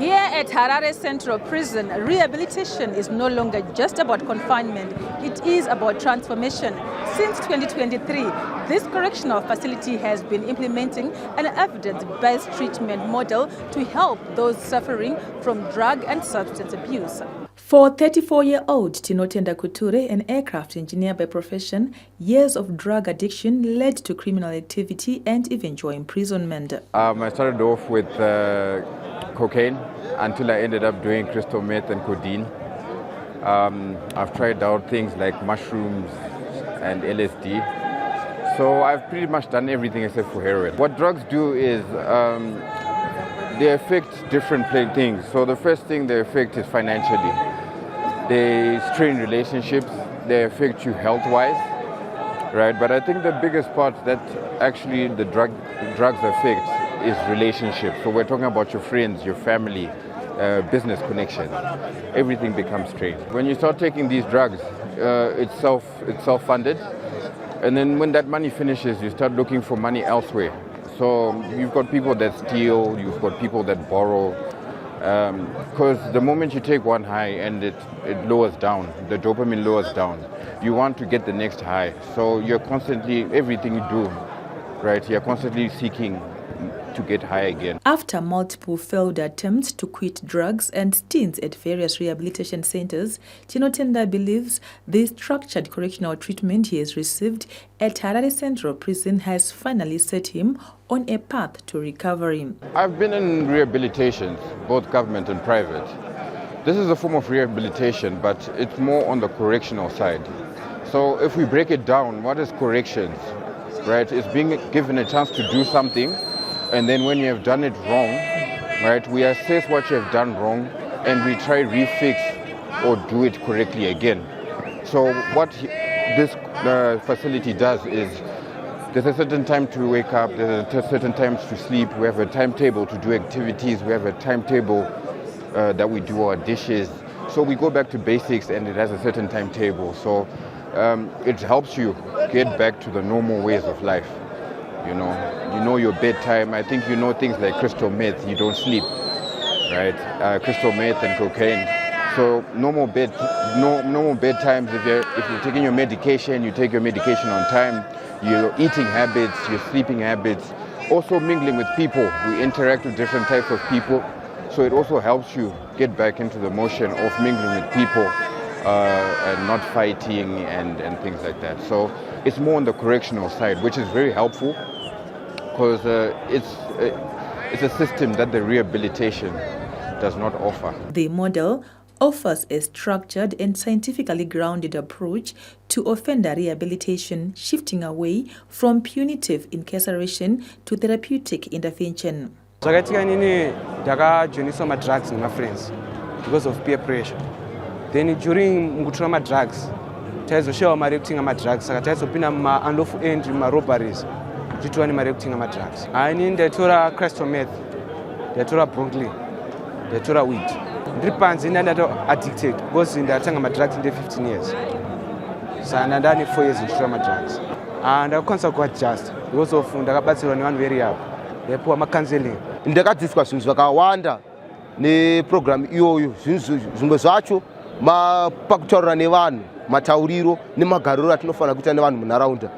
Here at Harare Central Prison, rehabilitation is no longer just about confinement, it is about transformation. Since 2023, this correctional facility has been implementing an evidence-based treatment model to help those suffering from drug and substance abuse. For 34-year-old Tinotenda Kuture, an aircraft engineer by profession, years of drug addiction led to criminal activity and eventual imprisonment. I started off with cocaine until I ended up doing crystal meth and codeine. I've tried out things like mushrooms and LSD. So I've pretty much done everything except for heroin. What drugs do is they affect different things. So the first thing they affect is financially. They strain relationships, they affect you health-wise, right? But I think the biggest part that actually the drugs affect is relationships. So we're talking about your friends, your family, business connections. Everything becomes strained. When you start taking these drugs, it's self-funded. And then when that money finishes, you start looking for money elsewhere. So you've got people that steal, you've got people that borrow. Because the moment you take one high and it lowers down, the dopamine lowers down, you want to get the next high. So you're constantly, everything you do, right, you're constantly seeking to get high again. After multiple failed attempts to quit drugs and stints at various rehabilitation centers, Tinotenda believes the structured correctional treatment he has received at Harare Central Prison has finally set him on a path to recovery. I've been in rehabilitations, both government and private. This is a form of rehabilitation, but it's more on the correctional side. So if we break it down, what is corrections, right? It's being given a chance to do something. And then when you have done it wrong, right, we assess what you have done wrong and we try refix or do it correctly again. So what this facility does is there's a certain time to wake up, there's a certain times to sleep, we have a timetable to do activities, we have a timetable that we do our dishes. So we go back to basics and it has a certain timetable. So it helps you get back to the normal ways of life. You know your bedtime. I think you know things like crystal meth, you don't sleep, right? Crystal meth and cocaine. So normal bedtimes, if you're taking your medication, you take your medication on time, your eating habits, your sleeping habits, also mingling with people. We interact with different types of people. So it also helps you get back into the motion of mingling with people and not fighting and things like that. So it's more on the correctional side, which is very helpful because it's a system that the rehabilitation does not offer. The model offers a structured and scientifically grounded approach to offender rehabilitation, shifting away from punitive incarceration to therapeutic intervention. Zvakatika inini ndakajoiniswa madrugs nemafriends because of peer pressure. Then during mukutora madrugs, taizoshayiwa mari yekutenga madrugs, saka taizopinda muma-unlawful entry, muma-robberies, tichiwana mari yekutenga madrugs. Inini ndaitora crystal meth, ndaitora broccoli, ndaitora weed. Ndiri panze ndandatoaddicted because ndatanga madrugs nde 15 years. Saka ndandane 4 years ndichitora madrugs. Ndakakwanisa kuadjust because of ndakabatsirwa nevanhu verehab, ndaipuwa macounseling. Ndakadzidziswa zvinhu zvakawanda neprogram iyoyo, zvimwe zvacho pakutaurira nevanhu, matauriro nemagariro atinofanira kuita nevanhu munharaunda.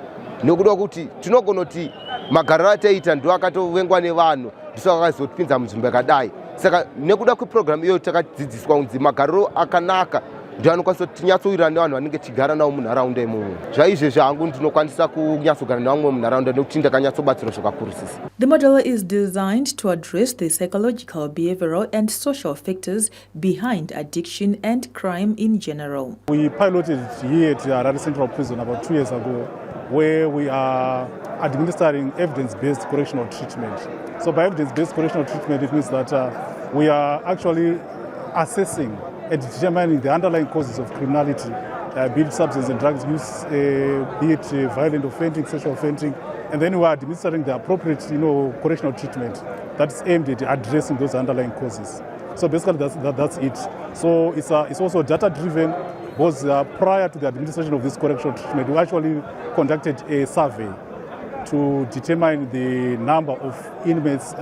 Nekuda kuti tinogona kuti magariro ataita ndo akatovengwa nevanhu ndiso akazotipinza munzvimbo yakadai. Saka nekuda kweprogram iyoyo takadzidziswa kunzi magariro akanaka ndio anokwanisa kuti tinyatsowirana nevanhu vanenge tigara navo munharaunda imomo. Zvaizvezvi hangu ndinokwanisa kunyatsogara nevamwe munharaunda nekuti ndakanyatsobatsirwa zvakakurusisa. The model is designed to address the psychological, behavioral and social factors behind addiction and crime in general. We piloted here at Harare Central Prison about 2 years ago, where we are administering evidence-based correctional treatment. So by evidence-based correctional treatment, it means that we are actually assessing and determining the underlying causes of criminality, be it substance and drugs use, be it violent offending, sexual offending, and then we are administering the appropriate, correctional treatment that's aimed at addressing those underlying causes. So basically, that's it. So it's also data-driven. Because prior to the administration of this correctional treatment, we actually conducted a survey to determine the number of inmates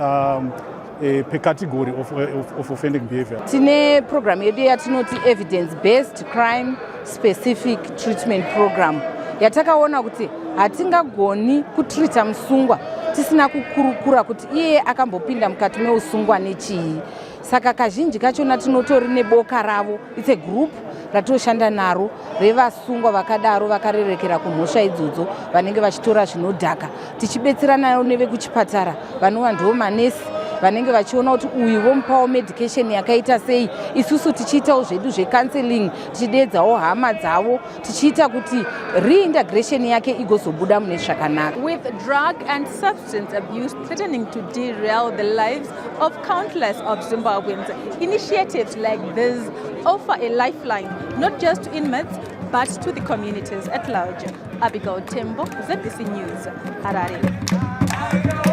per category of offending behavior. Tine program yedu yatinoti evidence based crime specific treatment program yatakaona kuti hatingagoni kutrita musungwa tisina kukurukura kuti iye akambopinda mukati meusungwa nechii. Saka kazhinji kachona tinotori neboka ravo, it's a group ratoshanda naro revasungwa vakadaro vakarerekera kumhosva idzodzo vanenge vachitora zvinodhaka, tichibetserana nevekuchipatara vanova ndivo manesi vanenge vachiona kuti uyu vomupawo medication yakaita sei, isusu tichiitawo zvedu zvecounseling, tichidedzawo hama dzavo, tichiita kuti reintegration yake igozobuda mune zvakanaka. With drug and substance abuse threatening to derail the lives of countless of Zimbabweans, initiatives like this offer a lifeline not just to inmates but to the communities at large. Abigail Tembo, ZBC News, Harare.